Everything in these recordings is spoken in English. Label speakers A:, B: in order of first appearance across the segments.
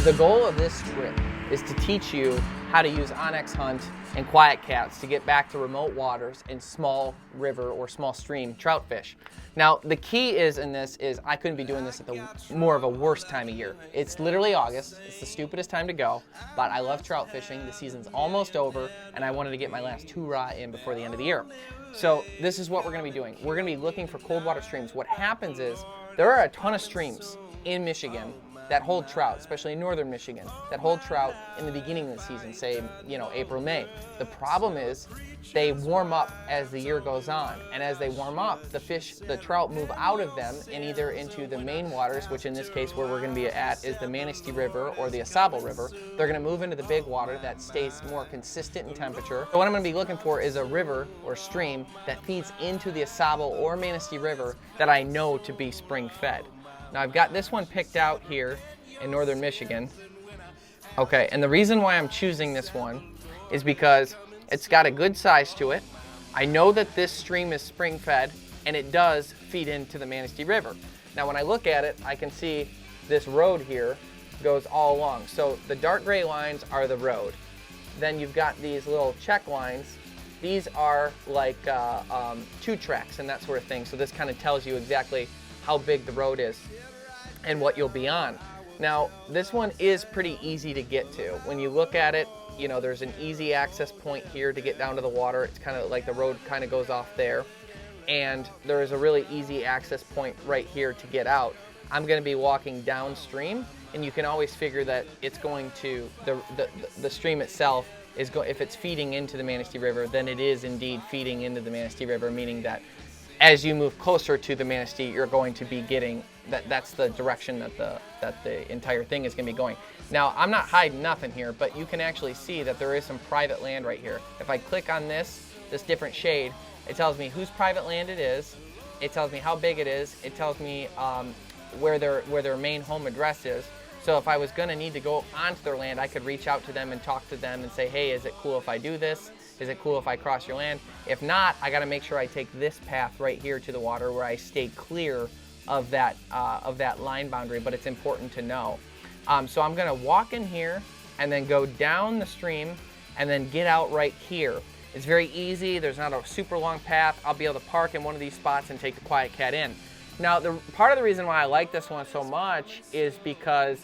A: The goal of this trip is to teach you how to use onX Hunt and QuietKats to get back to remote waters and small river or small stream trout fish. Now, the key in this is I couldn't be doing this at the more of a worse time of year. It's literally August. It's the stupidest time to go, but I love trout fishing. The season's almost over, and I wanted to get my last hurrah in before the end of the year. So this is what we're going to be doing. We're going to be looking for cold water streams. What happens is there are a ton of streams in Michigan that hold trout, especially in northern Michigan, that hold trout in the beginning of the season, say, April, May. The problem is they warm up as the year goes on, and as they warm up, the trout move out of them and either into the main waters, which in this case where we're going to be at is the Manistee River or the E.7 River. They're going to move into the big water that stays more consistent in temperature. So what I'm going to be looking for is a river or stream that feeds into the E.7 or Manistee River that I know to be spring fed. Now I've got this one picked out here in northern Michigan. Okay, and the reason why I'm choosing this one is because it's got a good size to it. I know that this stream is spring fed and it does feed into the Manistee River. Now when I look at it, I can see this road here goes all along. So the dark gray lines are the road. Then you've got these little check lines. These are like 2 tracks and that sort of thing. So this kind of tells you exactly how big the road is and what you'll be on. Now, this one is pretty easy to get to. When you look at it, there's an easy access point here to get down to the water. It's kind of like the road kind of goes off there. And there is a really easy access point right here to get out. I'm going to be walking downstream, and you can always figure that it's going to, the stream itself, if it's feeding into the Manistee River, then it is indeed feeding into the Manistee River, meaning that as you move closer to the Manistee, you're going to be getting, that's the direction that the entire thing is going to be going. Now, I'm not hiding nothing here, but you can actually see that there is some private land right here. If I click on this different shade, it tells me whose private land it is. It tells me how big it is. It tells me where their main home address is. So if I was going to need to go onto their land, I could reach out to them and talk to them and say, hey, is it cool if I do this? Is it cool if I cross your land? If not, I got to make sure I take this path right here to the water where I stay clear of that line boundary, but it's important to know. So I'm going to walk in here and then go down the stream and then get out right here. It's very easy. There's not a super long path. I'll be able to park in one of these spots and take the QuietKat in. Now, part of the reason why I like this one so much is because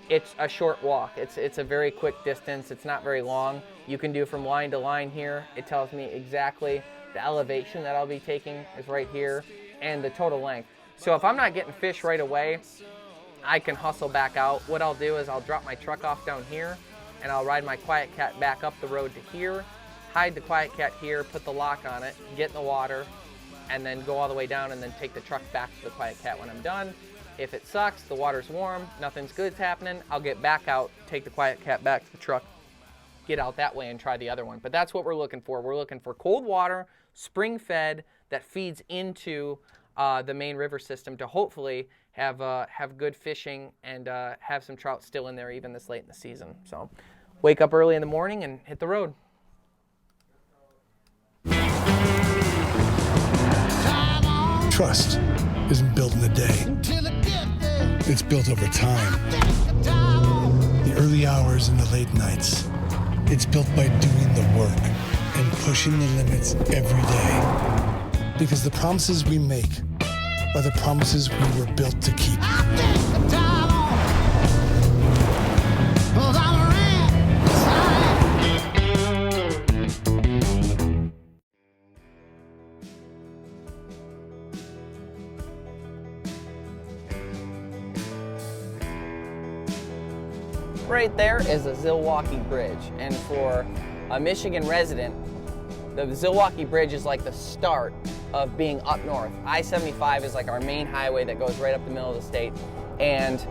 A: it's a short walk. It's a very quick distance. It's not very long. You can do from line to line here. It tells me exactly the elevation that I'll be taking is right here and the total length. So if I'm not getting fish right away, I can hustle back out. What I'll do is I'll drop my truck off down here and I'll ride my QuietKat back up the road to here, hide the QuietKat here, put the lock on it, get in the water, and then go all the way down and then take the truck back to the QuietKat when I'm done. If it sucks, the water's warm, nothing's good's happening, I'll get back out, take the QuietKat back to the truck, get out that way and try the other one. But that's what we're looking for. We're looking for cold water, spring fed, that feeds into the main river system to hopefully have good fishing and have some trout still in there even this late in the season. So wake up early in the morning and hit the road.
B: Trust isn't built in a day. It's built over time. The early hours and the late nights. It's built by doing the work and pushing the limits every day. Because the promises we make are the promises we were built to keep.
A: Right there is the Zilwaukee Bridge, and for a Michigan resident, the Zilwaukee Bridge is like the start of being up north. I-75 is like our main highway that goes right up the middle of the state, and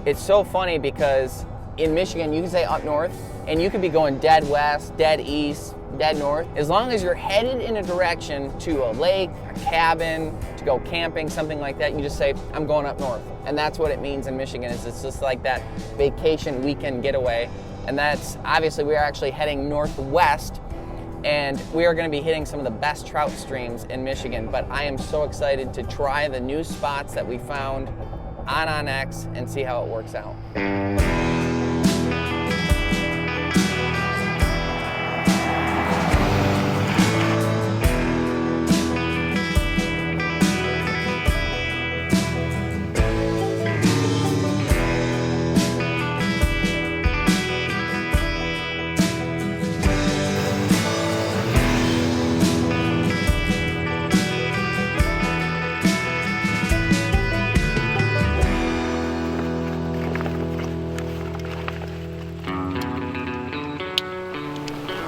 A: it's so funny because in Michigan you can say up north and you could be going dead west, dead east, dead north. As long as you're headed in a direction to a lake, a cabin, to go camping, something like that, you just say, I'm going up north. And that's what it means in Michigan, is it's just like that vacation weekend getaway. And that's, obviously we are actually heading northwest, and we are going to be hitting some of the best trout streams in Michigan. But I am so excited to try the new spots that we found on onX and see how it works out.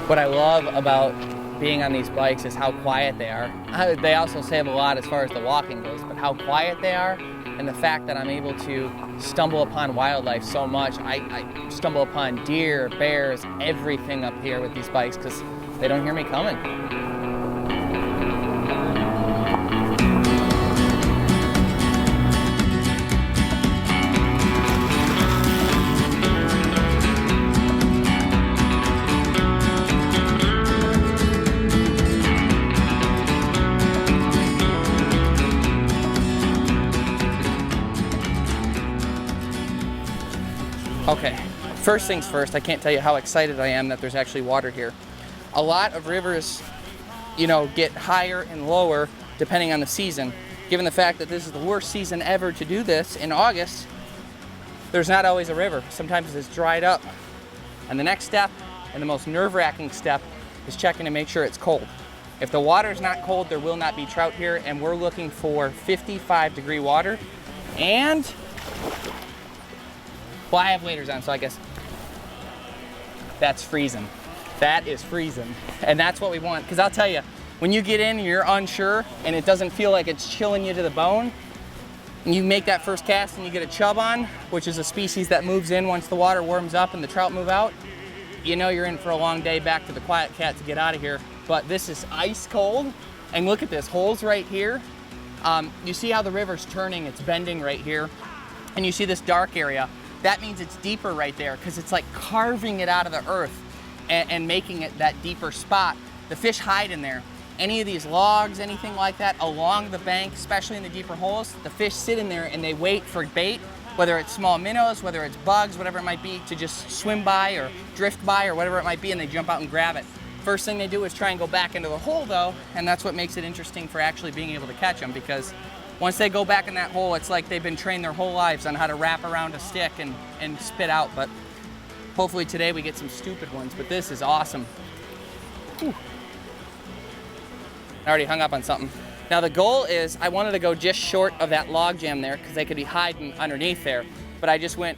A: What I love about being on these bikes is how quiet they are. They also save a lot as far as the walking goes, but how quiet they are and the fact that I'm able to stumble upon wildlife so much. I stumble upon deer, bears, everything up here with these bikes because they don't hear me coming. Okay, first things first, I can't tell you how excited I am that there's actually water here. A lot of rivers, you know, get higher and lower depending on the season. Given the fact that this is the worst season ever to do this in August, there's not always a river. Sometimes it's dried up. And the next step, and the most nerve-wracking step, is checking to make sure it's cold. If the water's not cold, there will not be trout here, and we're looking for 55-degree water. And well, I have waders on, so I guess that's freezing. That is freezing. And that's what we want. Because I'll tell you, when you get in and you're unsure and it doesn't feel like it's chilling you to the bone, and you make that first cast and you get a chub on, which is a species that moves in once the water warms up and the trout move out, you know you're in for a long day back to the QuietKat to get out of here. But this is ice cold. And look at this, holes right here. You see how the river's turning, it's bending right here. And you see this dark area. That means it's deeper right there because it's like carving it out of the earth and making it that deeper spot. The fish hide in there. Any of these logs, anything like that, along the bank, especially in the deeper holes, the fish sit in there and they wait for bait, whether it's small minnows, whether it's bugs, whatever it might be, to just swim by or drift by or whatever it might be, and they jump out and grab it. First thing they do is try and go back into the hole though, and that's what makes it interesting for actually being able to catch them, because once they go back in that hole, it's like they've been trained their whole lives on how to wrap around a stick and spit out. But hopefully today we get some stupid ones, but this is awesome. Whew. I already hung up on something. Now the goal is I wanted to go just short of that log jam there because they could be hiding underneath there. But I just went,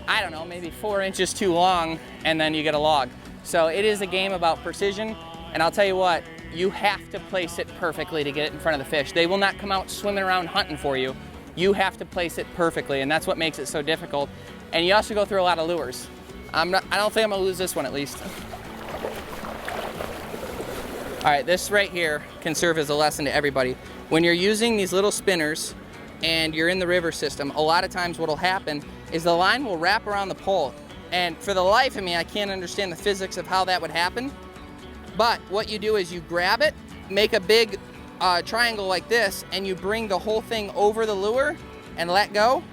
A: I don't know, maybe 4 inches too long, and then you get a log. So it is a game about precision, and I'll tell you what, you have to place it perfectly to get it in front of the fish. They will not come out swimming around hunting for you. You have to place it perfectly, and that's what makes it so difficult. And you also go through a lot of lures. I don't think I'm gonna lose this one at least. All right, this right here can serve as a lesson to everybody. When you're using these little spinners and you're in the river system, a lot of times what'll happen is the line will wrap around the pole. And for the life of me, I can't understand the physics of how that would happen. But what you do is you grab it, make a big triangle like this, and you bring the whole thing over the lure and let go,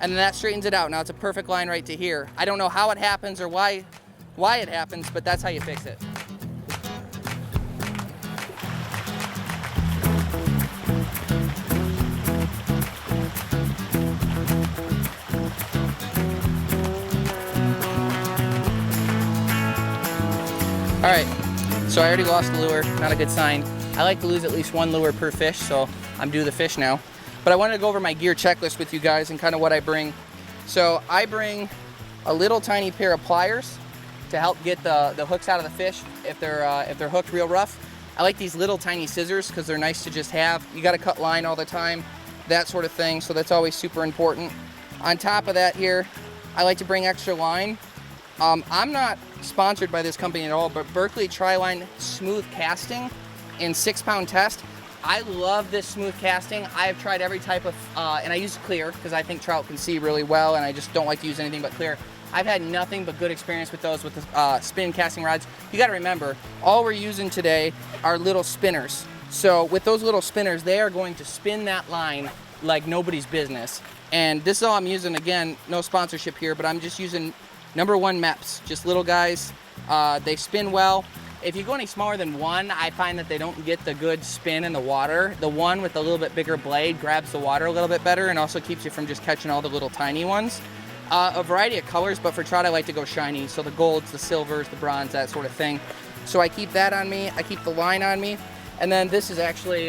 A: and then that straightens it out. Now it's a perfect line right to here. I don't know how it happens or why it happens, but that's how you fix it. All right. So I already lost the lure, not a good sign. I like to lose at least one lure per fish, so I'm due the fish now. But I wanted to go over my gear checklist with you guys and kind of what I bring. So I bring a little tiny pair of pliers to help get the hooks out of the fish if they're hooked real rough. I like these little tiny scissors because they're nice to just have. You got to cut line all the time, that sort of thing, so that's always super important. On top of that here, I like to bring extra line. I'm not sponsored by this company at all, but Berkeley Tri-Line Smooth Casting in 6-pound test. I love this smooth casting. I have tried every type of, and I use clear because I think trout can see really well, and I just don't like to use anything but clear. I've had nothing but good experience with those with the spin casting rods. You got to remember, all we're using today are little spinners. So with those little spinners, they are going to spin that line like nobody's business. And this is all I'm using. Again, no sponsorship here, but I'm just using #1 MEPs, just little guys. They spin well. If you go any smaller than 1, I find that they don't get the good spin in the water. The one with the little bit bigger blade grabs the water a little bit better and also keeps you from just catching all the little tiny ones. A variety of colors, but for trout I like to go shiny. So the golds, the silvers, the bronze, that sort of thing. So I keep that on me. I keep the line on me. And then this is actually,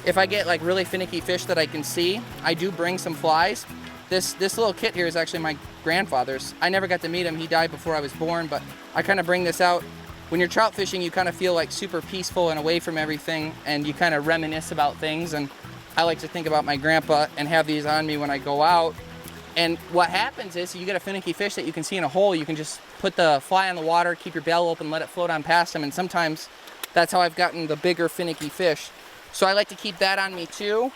A: if I get like really finicky fish that I can see, I do bring some flies. This little kit here is actually my grandfather's. I never got to meet him. He died before I was born, but I kind of bring this out
C: when you're trout fishing, you kind of feel like super peaceful and away from everything, and you kind of reminisce about things. And I like to think about my grandpa and have these on me when I go out. And what happens is you get a finicky fish that you can see in a hole, you can just put the fly on the water, keep your bail open, let it float on past them, and sometimes that's how I've gotten the bigger finicky fish. So I like to keep that on me too.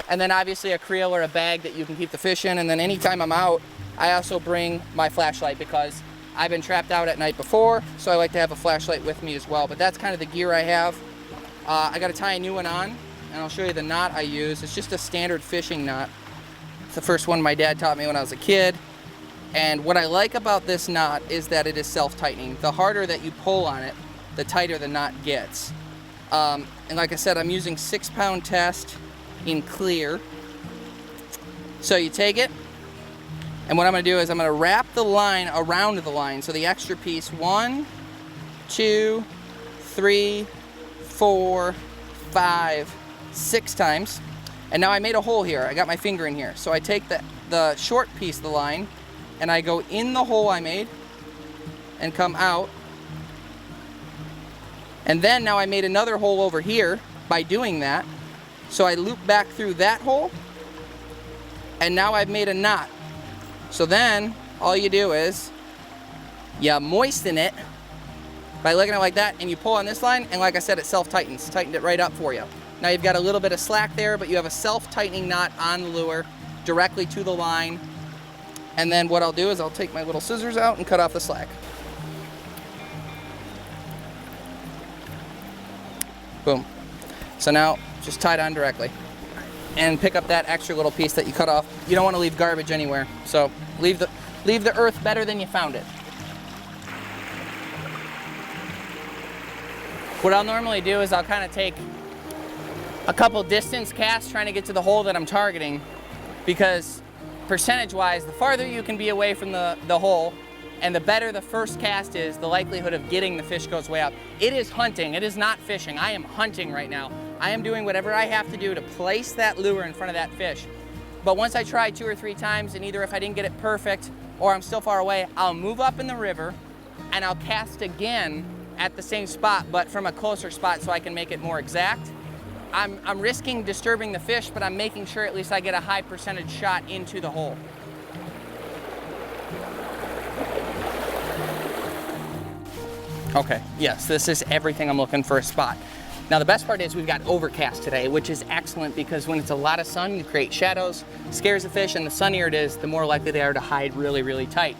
C: And then obviously a creel or a bag that you can keep the fish in. And then anytime I'm out, I also bring my flashlight because I've been trapped out at night before, so I like to have a flashlight with me as well. But that's kind of the gear I have. I got to tie a new one on, and I'll show you the knot I use. It's just a standard fishing knot. It's the first one my dad taught me when I was a kid. And what I like about this knot is that it is self-tightening. The harder that you pull on it, the tighter the knot gets. And like I said, I'm using 6-pound test in clear. So you take it, and what I'm going to do is I'm going to wrap the line around the line. So the extra piece, 1, 2, 3, 4, 5, 6 times. And now I made a hole here. I got my finger in here. So I take the short piece of the line and I go in the hole I made and come out. And then now I made another hole over here by doing that. So I loop back through that hole, and now I've made a knot. So then all you do is you moisten it by looking at it like that, and you pull on this line, and like I said, it self-tightens. Tightened it right up for you. Now you've got a little bit of slack there, but you have a self-tightening knot on the lure directly to the line. And then what I'll do is I'll take my little scissors out and cut off the slack. Boom. So now just tie it on directly and pick up that extra little piece that you cut off. You don't want to leave garbage anywhere, so leave the earth better than you found it. What I'll normally do is I'll kind of take a couple distance casts trying to get to the hole that I'm targeting, because percentage-wise, the farther you can be away from the hole and the better the first cast is, the likelihood of getting the fish goes way up. It is hunting, it is not fishing. I am hunting right now. I am doing whatever I have to do to place that lure in front of that fish. But once I try 2 or 3 times, and either if I didn't get it perfect or I'm still far away, I'll move up in the river and I'll cast again at the same spot, but from a closer spot so I can make it more exact. I'm risking disturbing the fish, but I'm making sure at least I get a high percentage shot into the hole. Okay, yes, this is everything I'm looking for a spot. Now the best part is we've got overcast today, which is excellent because when it's a lot of sun, you create shadows, scares the fish, and the sunnier it is, the more likely they are to hide really, really tight.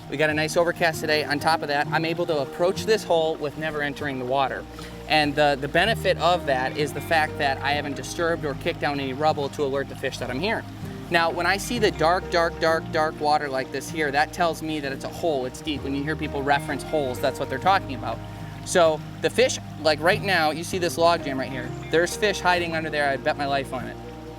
C: We got a nice overcast today. On top of that, I'm able to approach this hole with never entering the water. And the benefit of that is the fact that I haven't disturbed or kicked down any rubble to alert the fish that I'm hearing. Now, when I see the dark water like this here, that tells me that it's a hole, it's deep. When you hear people reference holes, that's what they're talking about. So the fish, like right now, you see this log jam right here. There's fish hiding under there, I'd bet my life on it.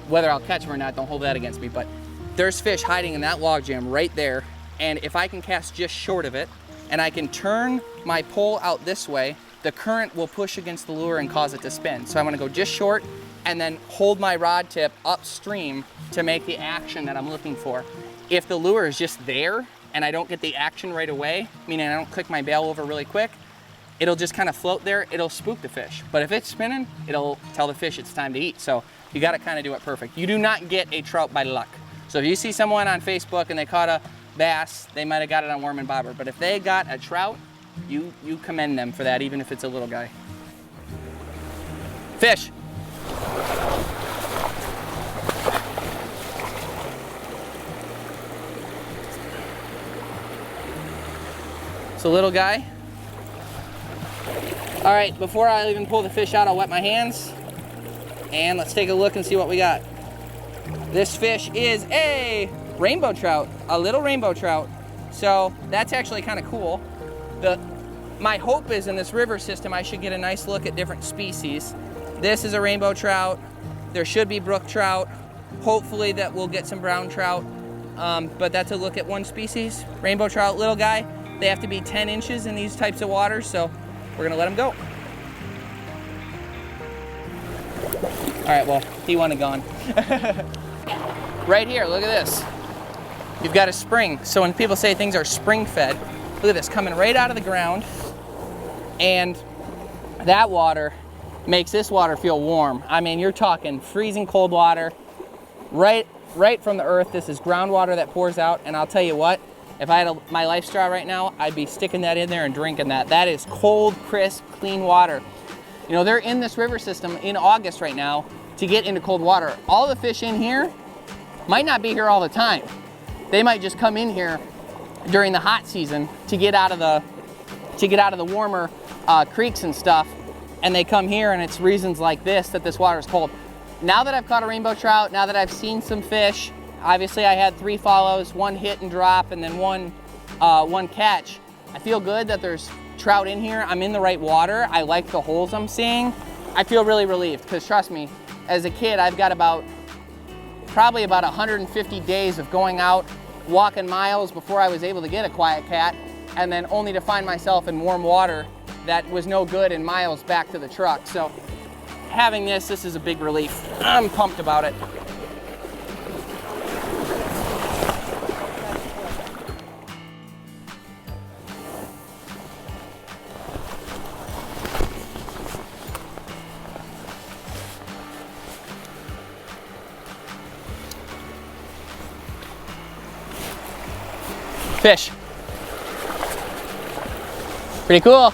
C: Whether I'll catch them or not, don't hold that against me, but there's fish hiding in that log jam right there. And if I can cast just short of it, and I can turn my pole out this way, the current will push against the lure and cause it to spin. So I want to go just short and then hold my rod tip upstream to make the action that I'm looking for. If the lure is just there and I don't get the action right away, meaning I don't click my bail over really quick, it'll just kind of float there, it'll spook the fish. But if it's spinning, it'll tell the fish it's time to eat. So you got to kind of do it perfect. You do not get a trout by luck. So if you see someone on Facebook and they caught a bass, they might have got it on worm and bobber. But if they got a trout, you commend them for that, even if it's a little guy. Fish. It's a little guy. All right, before I even pull the fish out, I'll wet my hands. And let's take a look and see what we got. This fish is a rainbow trout, a little rainbow trout. So that's actually kind of cool. My hope is in this river system, I should get a nice look at different species. This is a rainbow trout. There should be brook trout. Hopefully that we'll get some brown trout. But that's a look at one species. Rainbow trout, little guy. They have to be 10 inches in these types of waters, so we're gonna let him go. All right, well, he wanted gone. Right here, look at this. You've got a spring. So when people say things are spring fed, look at this, coming right out of the ground. and that water makes this water feel warm. I mean, you're talking freezing cold water right from the earth. This is groundwater that pours out, and I'll tell you what, if I had my life straw right now, I'd be sticking that in there and drinking that. That is cold, crisp, clean water. You know, they're in this river system in August right now to get into cold water. All the fish in here might not be here all the time. They might just come in here during the hot season to get out of the warmer creeks and stuff, and they come here, and it's reasons like this that this water is cold. Now that I've caught a rainbow trout, now that I've seen some fish, obviously I had 3 follows, 1 hit and drop, and then one catch. I feel good that there's trout in here. I'm in the right water. I like the holes I'm seeing. I feel really relieved, because trust me, as a kid, I've got probably about 150 days of going out, walking miles before I was able to get a QuietKat, and then only to find myself in warm water that was no good and miles back to the truck. So having this is a big relief. I'm pumped about it. Fish. Pretty cool.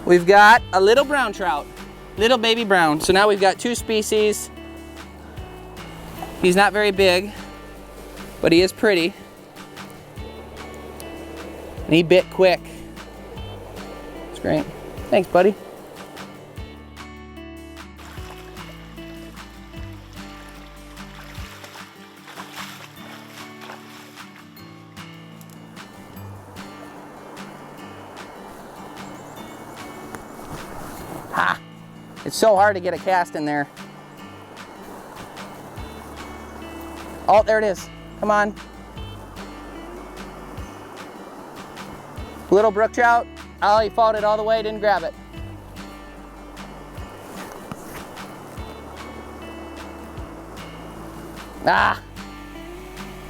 C: We've got a little brown trout, little baby brown. So now we've got 2 species. He's not very big, but he is pretty. And he bit quick. It's great. Thanks, buddy. Ha! It's so hard to get a cast in there. Oh, there it is. Come on. Little brook trout. Oh, he fought it all the way, didn't grab it. Ah!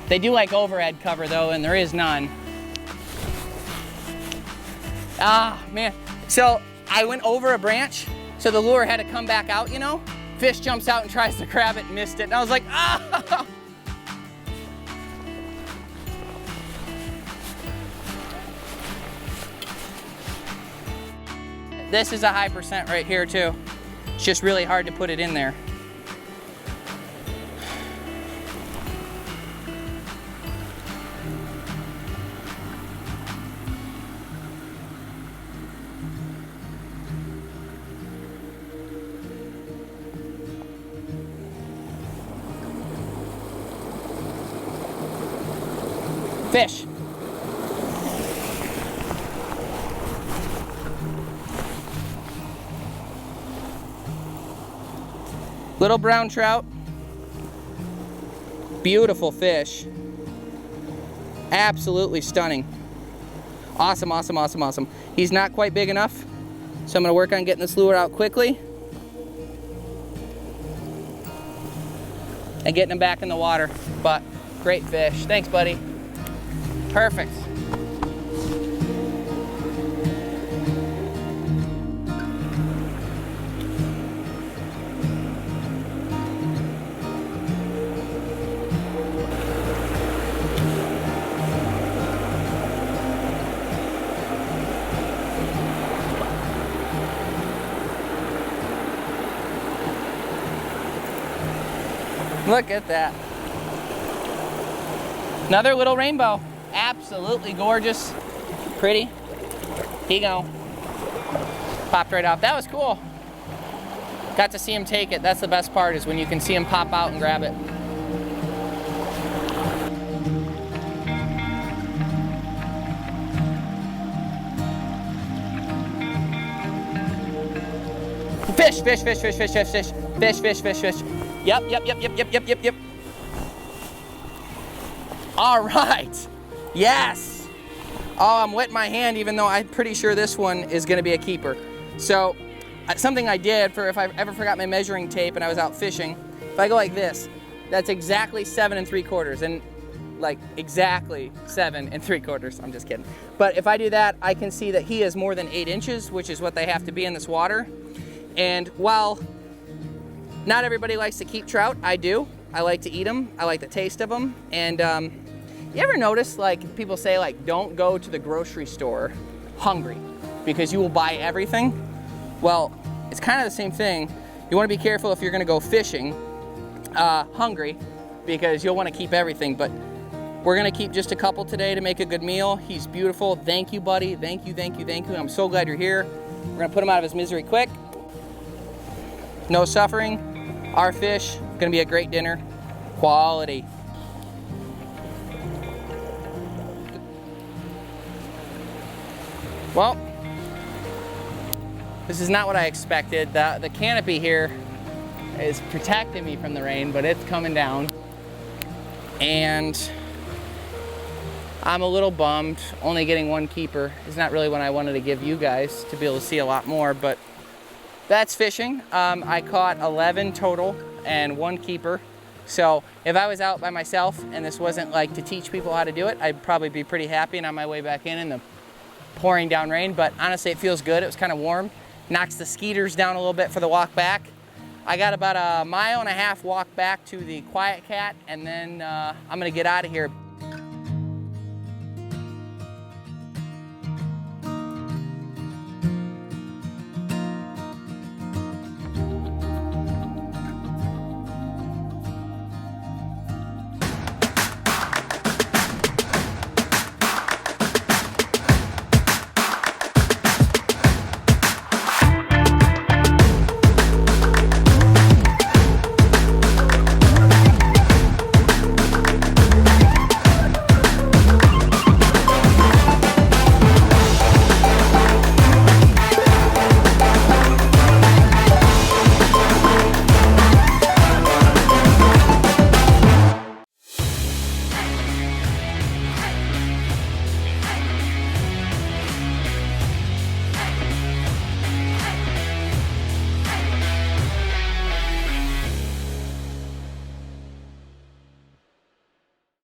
C: They do like overhead cover though, and there is none. Ah, man. So I went over a branch, so the lure had to come back out, you know? Fish jumps out and tries to grab it, missed it, and I was like, ah! This is a high percent right here too. It's just really hard to put it in there. Fish. Little brown trout. Beautiful fish. Absolutely stunning. Awesome, awesome, awesome, awesome. He's not quite big enough, so I'm gonna work on getting this lure out quickly and getting him back in the water. But great fish. Thanks, buddy. Perfect. Look at that. Another little rainbow. Absolutely gorgeous, pretty. Here you go. Popped right off. That was cool. Got to see him take it. That's the best part, is when you can see him pop out and grab it. Fish, fish, fish, fish, fish, fish, fish, fish, fish, fish, fish. Yep, yep, yep, yep, yep, yep, yep, yep. All right. Yes. Oh, I'm wetting my hand, even though I'm pretty sure this one is gonna be a keeper. So something I did for if I ever forgot my measuring tape and I was out fishing, if I go like this, That's exactly 7 3/4, and like exactly 7 3/4. I'm just kidding. But if I do that, I can see that he is more than 8 inches, which is what they have to be in this water. And while not everybody likes to keep trout, I do. I like to eat them. I like the taste of them. And you ever notice, like, people say, like, don't go to the grocery store hungry because you will buy everything? Well, it's kind of the same thing. You want to be careful if you're going to go fishing hungry, because you'll want to keep everything. But we're going to keep just a couple today to make a good meal. He's beautiful. Thank you, buddy. Thank you, thank you, thank you. I'm so glad you're here. We're going to put him out of his misery quick. No suffering. Our fish, going to be a great dinner. Quality. Well, this is not what I expected. The canopy here is protecting me from the rain, but it's coming down. And I'm a little bummed. Only getting one keeper is not really what I wanted to give you guys to be able to see a lot more, but that's fishing. I caught 11 total and 1 keeper. So if I was out by myself and this wasn't like to teach people how to do it, I'd probably be pretty happy and on my way back in the pouring down rain. But honestly, it feels good. It was kind of warm. Knocks the skeeters down a little bit for the walk back. I got about a 1.5 mile walk back to the QuietKat, and then I'm gonna get out of here.